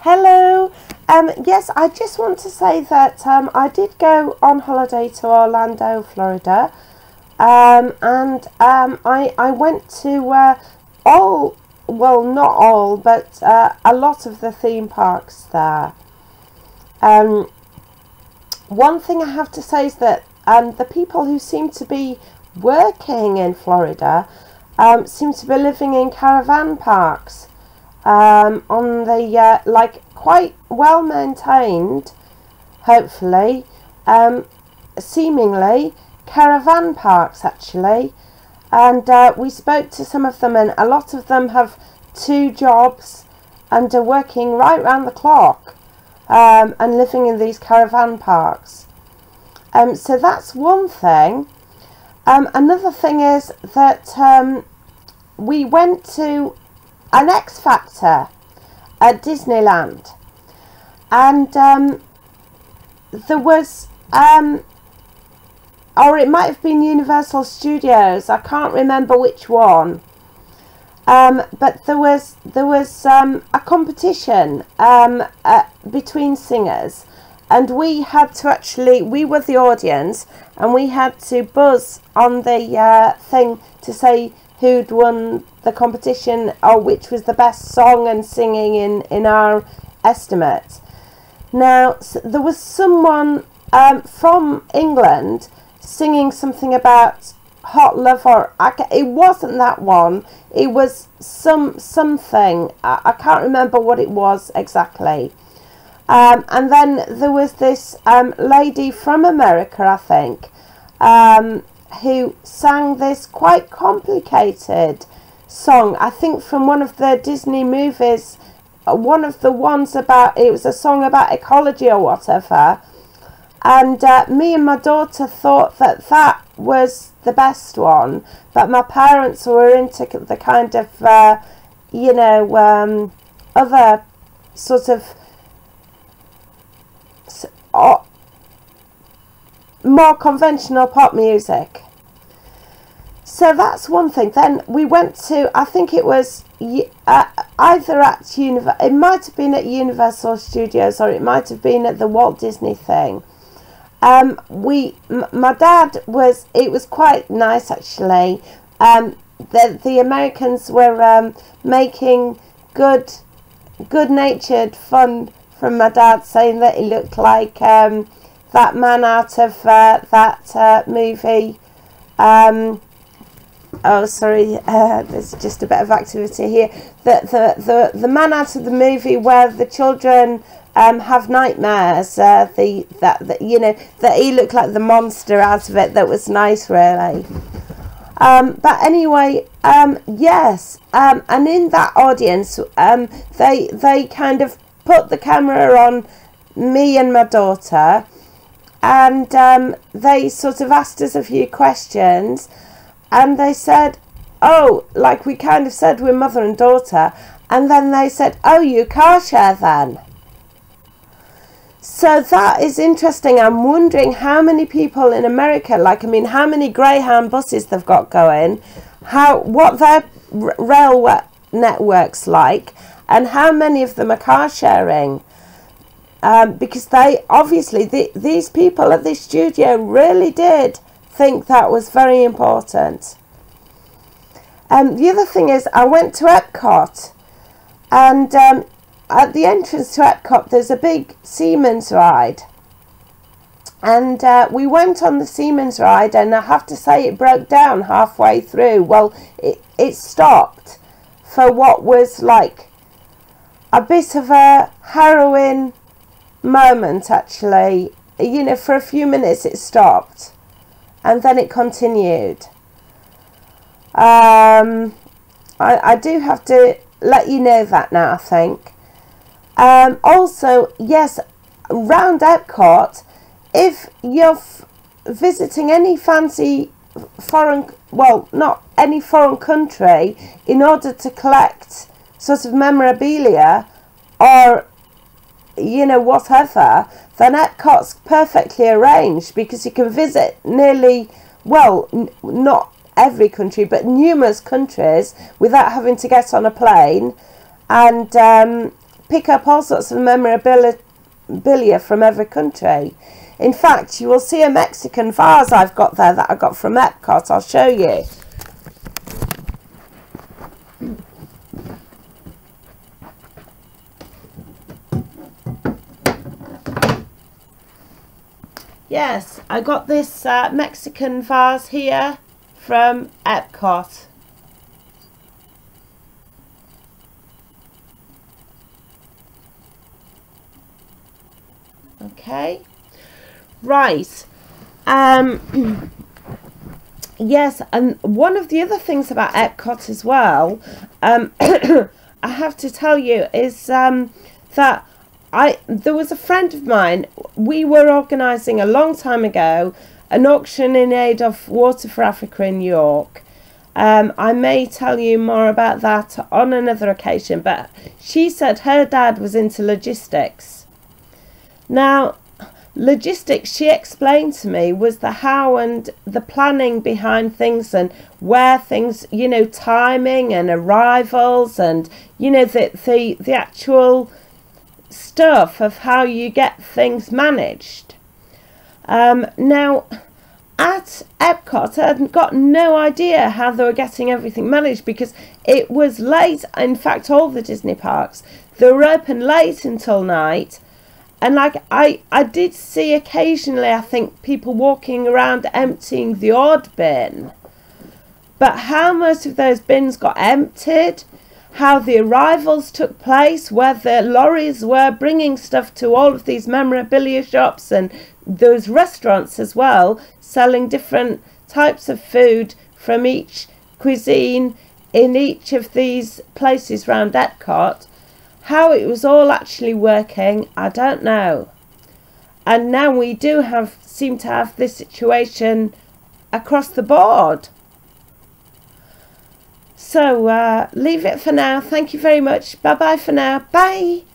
Hello. Yes, I just want to say that I did go on holiday to Orlando, Florida, and I went to all, well, not all, but a lot of the theme parks there. One thing I have to say is that the people who seem to be working in Florida seem to be living in caravan parks. On the like quite well maintained, hopefully, seemingly caravan parks actually, and we spoke to some of them, and a lot of them have 2 jobs and are working right round the clock, and living in these caravan parks. So that's one thing. Another thing is that we went to an X Factor at Disneyland, and there was or it might have been Universal Studios, I can't remember which one, but there was a competition between singers, and we had to actually, we were the audience, and we had to buzz on the thing to say who'd won the competition, or which was the best song and singing in our estimate. Now, there was someone from England singing something about hot love, or it wasn't that one, it was something, I can't remember what it was exactly. And then there was this lady from America, I think, who sang this quite complicated song, I think from one of the Disney movies, one of the ones about, it was a song about ecology or whatever, and me and my daughter thought that that was the best one, but my parents were into the kind of you know, other sort of more conventional pop music. So that's one thing. Then we went to, I think it was either at it might have been at Universal Studios, or it might have been at the Walt Disney thing. My dad was, it was quite nice actually. The Americans were making good-natured fun from my dad, saying that he looked like that man out of that movie. Oh, sorry, there's just a bit of activity here. The man out of the movie where the children have nightmares. You know, that he looked like the monster out of it. That was nice, really. But anyway, yes, and in that audience, they kind of put the camera on me and my daughter, and they sort of asked us a few questions, and they said, oh, like we kind of said we're mother and daughter, and then they said, oh, you car share then? So that is interesting. I'm wondering how many people in America, like, I mean, how many Greyhound buses they've got going, what their rail network's like, and how many of them are car sharing. Because they, obviously, these people at this studio really did think that was very important. The other thing is, I went to Epcot, and at the entrance to Epcot there's a big Siemens ride, and we went on the Siemens ride, and I have to say it broke down halfway through. Well, it stopped for what was like a bit of a harrowing moment actually. You know, for a few minutes it stopped, and then it continued. I do have to let you know that now, I think. Also, yes, round Epcot, if you're visiting any fancy foreign, well, not any foreign country, in order to collect sort of memorabilia or, you know, whatever, then Epcot's perfectly arranged, because you can visit nearly, well, not every country, but numerous countries without having to get on a plane, and pick up all sorts of memorabilia from every country. In fact, you will see a Mexican vase I've got there that I got from Epcot. I'll show you. Yes, I got this Mexican vase here from Epcot. Okay, right. Yes, and one of the other things about Epcot as well, I have to tell you, is that there was a friend of mine. We were organising a long time ago an auction in aid of Water for Africa in New York. I may tell you more about that on another occasion, but she said her dad was into logistics. Now, logistics, she explained to me, was the how and the planning behind things, and where things, you know, timing and arrivals, and, you know, the actual stuff of how you get things managed. Now, at Epcot, I had got no idea how they were getting everything managed, because it was late. In fact, all the Disney parks, they were open late until night. And like I did see occasionally, I think, people walking around emptying the odd bin. But how most of those bins got emptied, how the arrivals took place, where the lorries were bringing stuff to all of these memorabilia shops, and those restaurants as well, selling different types of food from each cuisine in each of these places round Epcot. How it was all actually working, I don't know. And now we do seem to have this situation across the board. So leave it for now. Thank you very much. Bye bye for now. Bye.